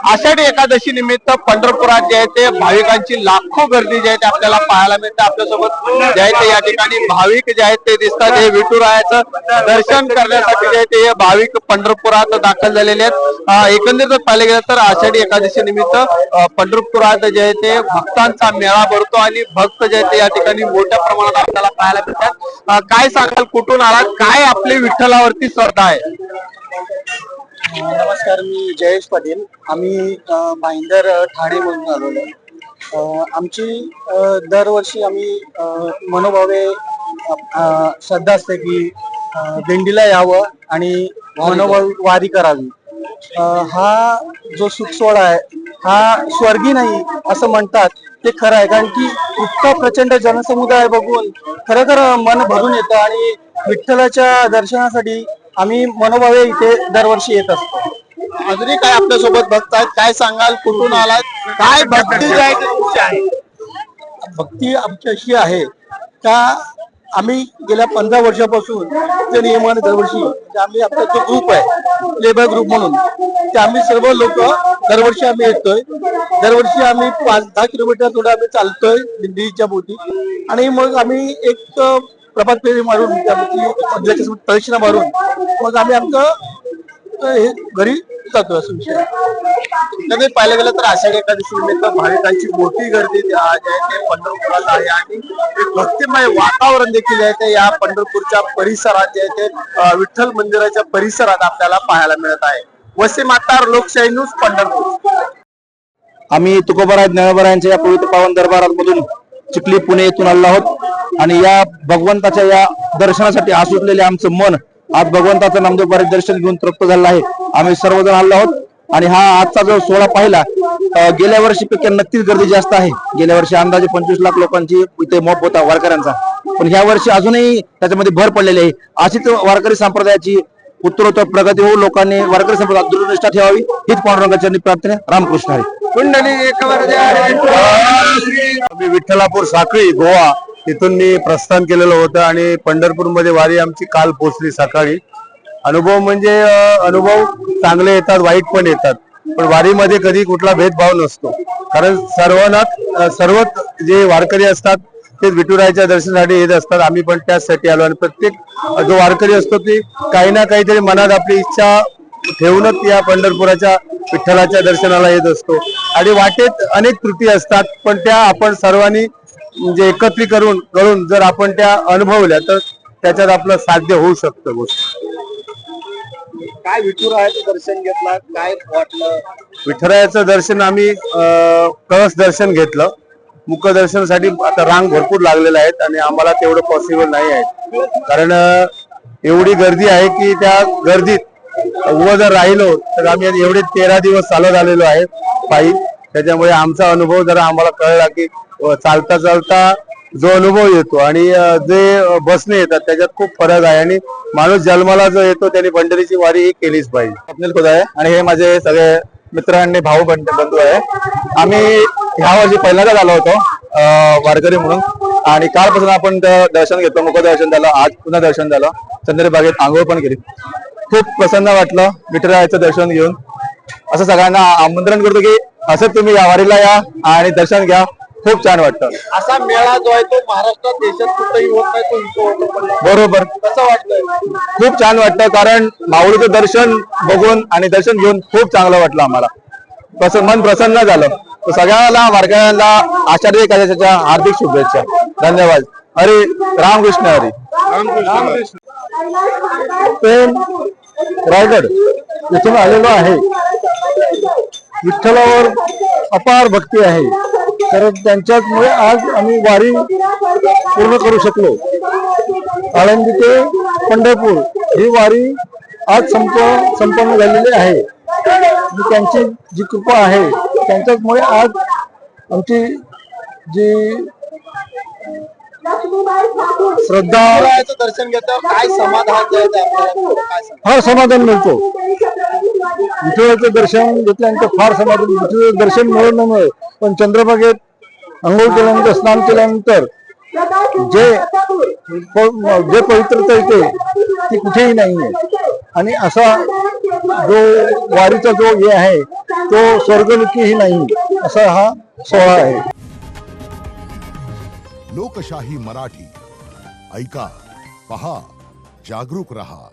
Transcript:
आषाढी एकादशी निमित्त पंढरपुरात जे आहे ते भाविकांची लाखो गर्दी जी आहे ते आपल्याला पाहायला मिळते। आपल्यासोबत जे आहे ते या ठिकाणी भाविक जे आहेत ते दिसतात। हे विठुरायाचं दर्शन करण्यासाठी जे आहे ते भाविक पंढरपुरात दाखल झालेले आहेत। एकंदरीत पाहिले गेलं तर आषाढी एकादशी निमित्त पंढरपुरात जे आहे ते भक्तांचा मेळा भरतो आणि भक्त जे आहे ते या ठिकाणी मोठ्या प्रमाणात आपल्याला पाहायला मिळतात। काय सांगाल, कुठून आलात, काय आपली विठ्ठलावरती श्रद्धा आहे? नमस्कार, मी जयेश पाटील। आम्ही भाईंदर ठाणे म्हणून आलेलो। आमची दरवर्षी आम्ही मनोभावे श्रद्धा असते की दिंडीला यावं आणि मनोभाव वारी करावी। हा जो सुखसोहळा आहे हा स्वर्गी नाही असं म्हणतात, ते खरं आहे। कारण की इतका प्रचंड जनसमुदाय बघून खरंखर मन भरून येतं आणि विठ्ठलाच्या दर्शनासाठी आम्ही मनोभावे इथे दरवर्षी येत असतो। अजूनही काय आपल्या सोबत भक्त आहेत, काय सांगाल, कुठून आलात, काय भक्ती जी आहे ती तुमची आहे? भक्ती आमची अशी आहे का आम्ही गेल्या 15 वर्षापासून त्या नियमाने दरवर्षी आम्ही आमचा जो ग्रुप आहे लेबर ग्रुप म्हणून ते आम्ही सर्व लोक दरवर्षी आम्ही येतोय। दरवर्षी आम्ही 5-10 किलोमीटर थोडं आम्ही चालतोय दिंडीच्या बोटी आणि मग आम्ही एक प्रभात फेरी मारून त्याची प्रदक्षिणा मारून मग आम्ही आमचं घरी जातो। असं विषय कधी पाहिलं गेलं तर आषाढी एकादशी निमित्त भाविकांची मोठी गर्दी आज आहे ते पंढरपुरात आहे आणि एक भक्तिमय वातावरण देखील आहे ते या पंढरपूरच्या परिसरात जे आहे ते विठ्ठल मंदिराच्या परिसरात आपल्याला पाहायला मिळत आहे। वसीम अत्तार, लोकशाही न्यूज, पंढरपूर। आम्ही तुकोबाराय ज्ञानोबारायांच्या या पवित्र पावन दरबारामधून चिखली पुणे येथून आलो आहोत आणि या भगवंताच्या या दर्शनासाठी आसुटलेले आमचं मन आज भगवंताचं नामदेव दर्शन घेऊन तृप्त झालेलं आहे। आम्ही सर्वजण आलो आहोत आणि हा आजचा जो सोहळा पाहिला, गेल्या वर्षीपेक्षा नक्कीच गर्दी जास्त आहे। गेल्या वर्षी अंदाजे 25 लाख लोकांची इथे मोप होता वारकऱ्यांचा, पण ह्या वर्षी अजूनही त्याच्यामध्ये भर पडलेली आहे। अशीच वारकरी संप्रदायाची उत्तरोत्तर प्रगती होऊ, लोकांनी वारकरी संप्रदायात दृढनिष्ठा ठेवावी हीच पांडुरंगाची प्रार्थना। रामकृष्ण हरी। मी विठ्ठलापूर साखळी गोवा इथून मी प्रस्थान केलेलं होतं आणि पंढरपूरमध्ये वारी आमची काल पोहोचली सकाळी। अनुभव म्हणजे अनुभव चांगले येतात, वाईट पण येतात, पण वारीमध्ये कधी कुठला भेदभाव नसतो। कारण सर्वच जे वारकरी असतात ते विठुरायाच्या दर्शनासाठी येत असतात। आम्ही पण त्याचसाठी आलो आणि प्रत्येक जो वारकरी असतो ते काही ना काहीतरी मनात आपली इच्छा ठेवूनच या पंढरपुराच्या विठ्ठलाच्या दर्शनाला येत असतो आणि वाटेत अनेक त्रुटी असतात, पण त्या आपण सर्वांनी म्हणजे एकत्रीकरण करून जर आपण त्या अनुभवल्या तर त्याच्यात आपलं साध्य होऊ शकतं गोष्ट। काय विठुरायाचं दर्शन घेतलं, काय वाटलं? विठुरायाचं दर्शन आम्ही कळस दर्शन घेतलं। मुख दर्शनासाठी आता रांग भरपूर लागलेल्या आहेत आणि आम्हाला तेवढं पॉसिबल नाही आहे, कारण एवढी गर्दी आहे की त्या गर्दीत उभं जर राहिलो तर आम्ही एवढे 13 दिवस चालत आलेलो आहे पायी। त्याच्यामुळे आमचा अनुभव जरा आम्हाला कळला की चालता चालता जो अनुभव येतो आणि जे बसने येतात त्याच्यात खूप फरक आहे आणि माणूस जन्माला जो येतो त्याने पंढरीची वारी ही केलीच पाहिजे। स्वप्नील खुद आहे आणि हे माझे सगळे मित्र आणि भाऊ बंधू आहे। आम्ही ह्या वर्षी पहिल्यांदाच आलो होतो वारकरी म्हणून आणि कालपासून आपण दर्शन घेतो, मुखदर्शन झालं, आज पुन्हा दर्शन झालं, चंद्री बागेत आंघोळ पण केली। खूप प्रसन्न वाटलं विठुरायाचं दर्शन घेऊन। असं सगळ्यांना आमंत्रण करतो की असं तुम्ही या वारीला या आणि दर्शन घ्या, खूप छान वाटतं। असा मेळा जो आहे तो महाराष्ट्रात देशात कुठेही होत नाही, तो इथं होतो। बरोबर, कसं वाटतंय? खूप छान वाटतं, कारण माऊलीचं दर्शन बघून आणि दर्शन घेऊन खूप चांगलं वाटलं आम्हाला। मन प्रसन्न झालं। सगळ्यांना वारकऱ्यांना आषाढी एकादशीच्या हार्दिक शुभेच्छा। धन्यवाद। हरी रामकृष्ण हरी। रायगड इथून आलेलो आहे। विठ्ठलावर अपार भक्ती आहे, तर त्यांच्यामुळे आज आम्ही वारी पूर्ण करू शकलो। आळंदी ते पंढरपूर ही वारी आज संपन्न झालेली आहे आणि त्यांची जी कृपा आहे त्यांच्यामुळे आज आमची जी श्रद्धा दर्शन घेतल्यावर काय समाधान जे आहे ते आपल्याला काय सांगा? फार समाधान मिळतो। विठुरायाचं दर्शन घेतल्यानंतर फार समाधान। विठुरायाचं दर्शन मिळून न मिळे पण चंद्रभागेत अंघोळ केल्यानंतर, स्नान केल्यानंतर जे पवित्रता येते ती कुठेही नाहीये. आणि असा जो वारीचा जो हे आहे तो स्वर्गमुखीही नाही असा हा सोहळा आहे. लोकशाही मराठी ऐका, पहा, जागरूक रहा.